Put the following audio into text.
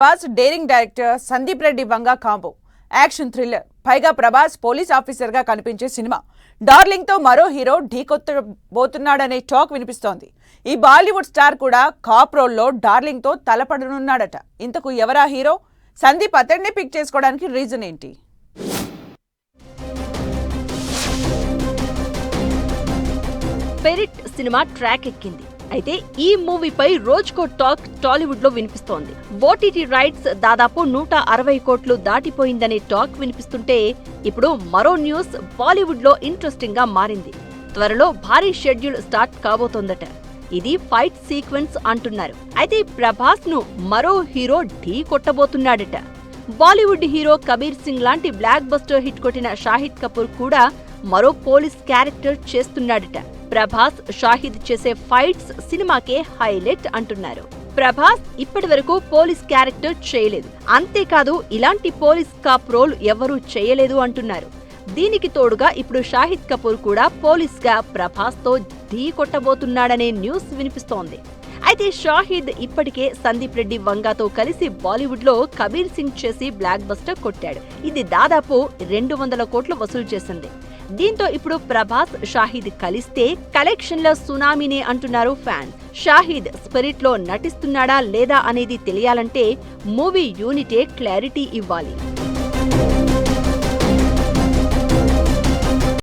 Prabhas daring director Sandeep Reddy Vanga combo action thriller. పైగా Prabhas police officer గా కనిపించే సినిమా. డార్లింగ్ తో మరో హీరో ఢీకొట్టబోతున్నాడనే టాక్ వినిపిస్తోంది. ఈ బాలీవుడ్ స్టార్ కూడా కాప్ రోల్లో డార్లింగ్ తో తలపడనున్నాడట. ఇంతకు ఎవరా హీరో? సందీప్ అతడిని పిక్ చేసుకోవడానికి రీజన్ ఏంటి? స్పిరిట్ సినిమా ట్రాక్ ఎక్కింది. అయితే ఈ మూవీపై రోజుకో టాక్ టాలీవుడ్ లో వినిపిస్తోంది. ఓటీటీ రైట్స్ దాదాపు 160 కోట్లు దాటిపోయిందనే టాక్ వినిపిస్తుంటే ఇప్పుడు మరో న్యూస్ బాలీవుడ్ లో ఇంట్రెస్టింగ్ గా మారింది. త్వరలో భారీ షెడ్యూల్ స్టార్ట్ కాబోతోందట. ఇది ఫైట్ సీక్వెన్స్ అంటున్నారు. అయితే ప్రభాస్ ను మరో హీరో ఢీ కొట్టబోతున్నాడట. బాలీవుడ్ హీరో కబీర్ సింగ్ లాంటి బ్లాక్ బస్టర్ హిట్ కొట్టిన షాహిద్ కపూర్ కూడా మరో పోలీస్ క్యారెక్టర్ చేస్తున్నాడట. ప్రభాస్ షాహిద్ చేసే ఫైట్స్ సినిమాకే హైలైట్ అంటున్నారు. ప్రభాస్ ఇప్పటి వరకు పోలీస్ క్యారెక్టర్ చేయలేదు. అంతేకాదు ఇలాంటి పోలీస్ కాప్ రోల్ ఎవరూ చేయలేదు అంటున్నారు. దీనికి తోడుగా ఇప్పుడు షాహిద్ కపూర్ కూడా పోలీస్ గా ప్రభాస్ తో ఢీ కొట్టబోతున్నాడనే న్యూస్ వినిపిస్తోంది. అయితే షాహిద్ ఇప్పటికే సందీప్ రెడ్డి వంగాతో కలిసి బాలీవుడ్ లో కబీర్ సింగ్ చేసి బ్లాక్ బస్టర్ కొట్టాడు. ఇది దాదాపు 200 కోట్లు వసూలు చేసింది. దీంతో ఇప్పుడు ప్రభాస్ షాహిద్ కలిస్తే కలెక్షన్ల సునామీనే అంటున్నారు ఫ్యాన్స్. షాహిద్ స్పిరిట్ లో నటిస్తున్నాడా లేదా అనేది తెలియాలంటే మూవీ యూనిటే క్లారిటీ ఇవ్వాలి.